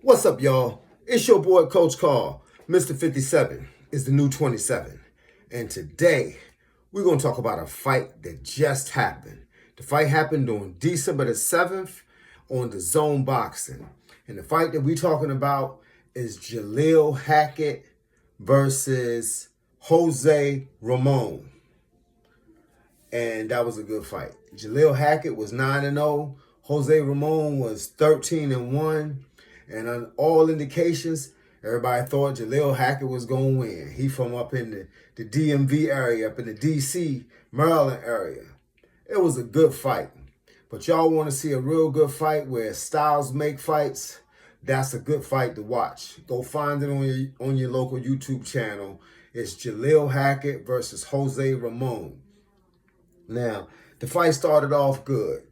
What's up, y'all? It's your boy, Coach Carl. Mr. 57 is the new 27. And today, we're going to talk about a fight that just happened. The fight happened on December the 7th on the Zone Boxing. And the fight that we're talking about is Jalil Hackett versus Jose Ramon. And that was a good fight. Jalil Hackett was 9-0. Jose Ramon was 13-1. And on all indications, everybody thought Jalil Hackett was going to win. He from up in the DMV area, up in the D.C., Maryland area. It was a good fight. But y'all want to see a real good fight where styles make fights? That's a good fight to watch. Go find it on your local YouTube channel. It's Jalil Hackett versus Jose Ramon. Now, the fight started off good.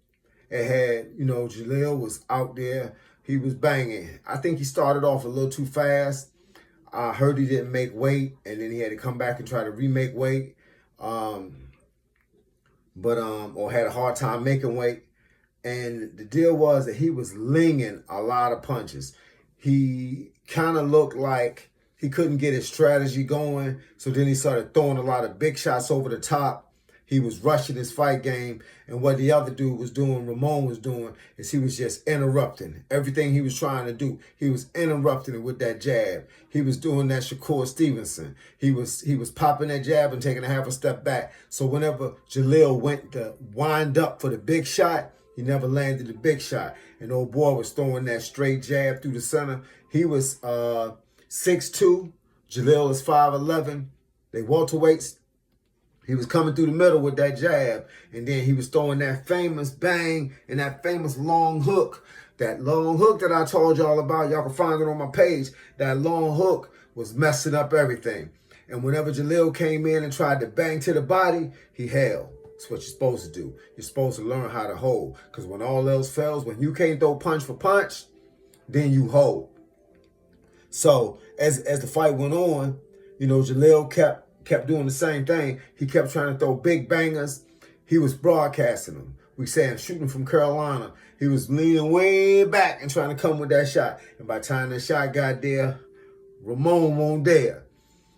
It had, Jalil was out there. He was banging. I think he started off a little too fast. I heard he didn't make weight, and then he had to come back and try to remake weight. Or had a hard time making weight. And the deal was that he was linging a lot of punches. He kind of looked like he couldn't get his strategy going. So then he started throwing a lot of big shots over the top. He was rushing his fight game. And what the other dude was doing, Ramon was doing, is he was just interrupting everything he was trying to do. He was interrupting it with that jab. He was doing that Shakur Stevenson. He was popping that jab and taking a half a step back. So whenever Jalil went to wind up for the big shot, he never landed the big shot. And old boy was throwing that straight jab through the center. He was 6'2". Jalil is 5'11". They welterweights. He was coming through the middle with that jab, and then he was throwing that famous bang and that famous long hook. That long hook that I told y'all about, y'all can find it on my page. That long hook was messing up everything. And whenever Jalil came in and tried to bang to the body, he held. That's what you're supposed to do. You're supposed to learn how to hold. Because when all else fails, when you can't throw punch for punch, then you hold. So as the fight went on, Jalil kept doing the same thing. He kept trying to throw big bangers. He was broadcasting them. We saying shooting from Carolina. He was leaning way back and trying to come with that shot. And by the time that shot got there, Ramon won't dare.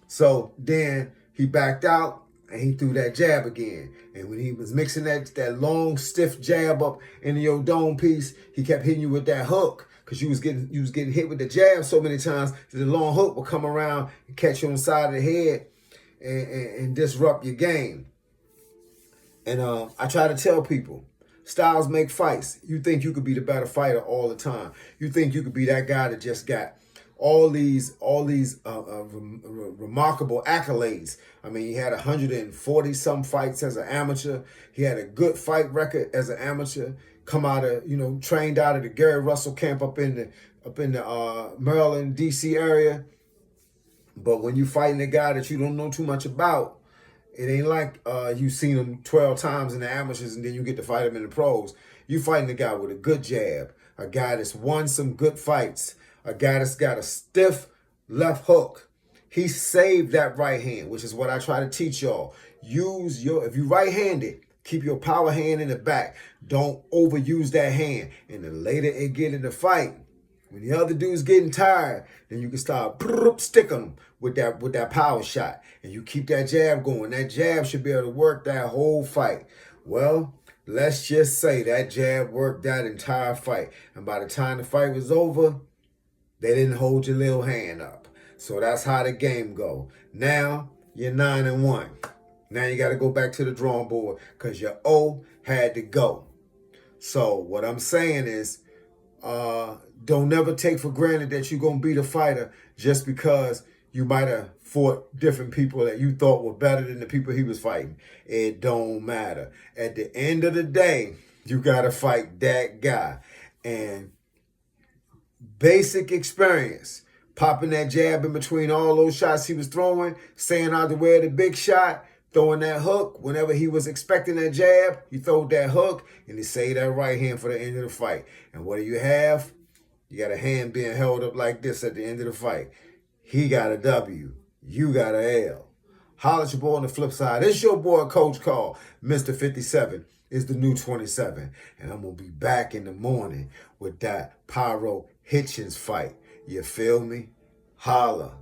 So then he backed out and he threw that jab again. And when he was mixing that long, stiff jab up into your dome piece, he kept hitting you with that hook. Because you was getting hit with the jab so many times that the long hook would come around and catch you on the side of the head and disrupt your game. And I try to tell people, styles make fights. You think you could be the better fighter all the time. You think you could be that guy that just got all these remarkable accolades. I mean, he had 140 some fights as an amateur. He had a good fight record as an amateur. Come out of, trained out of the Gary Russell camp up in the Maryland, D.C. area. But when you fighting a guy that you don't know too much about, it ain't like you seen him 12 times in the amateurs and then you get to fight him in the pros. You fighting a guy with a good jab, a guy that's won some good fights, a guy that's got a stiff left hook. He saved that right hand, which is what I try to teach y'all. If you right-handed, keep your power hand in the back. Don't overuse that hand. And the later it get in the fight, when the other dude's getting tired, then you can start sticking them with that power shot. And you keep that jab going. That jab should be able to work that whole fight. Well, let's just say that jab worked that entire fight. And by the time the fight was over, they didn't hold your little hand up. So that's how the game go. Now, you're 9-1. Now you got to go back to the drawing board because your O had to go. So what I'm saying is, don't never take for granted that you're going to beat a fighter just because you might have fought different people that you thought were better than the people he was fighting. It don't matter. At the end of the day, you got to fight that guy. And basic experience, popping that jab in between all those shots he was throwing, staying out the way of the big shot, throwing that hook. Whenever he was expecting that jab, he throwed that hook and he saved that right hand for the end of the fight. And what do you have? You got a hand being held up like this at the end of the fight. He got a W. You got a L. Holla at your boy on the flip side. It's your boy, Coach Carl. Mr. 57 is the new 27. And I'm going to be back in the morning with that pyro Hitchens fight. You feel me? Holla.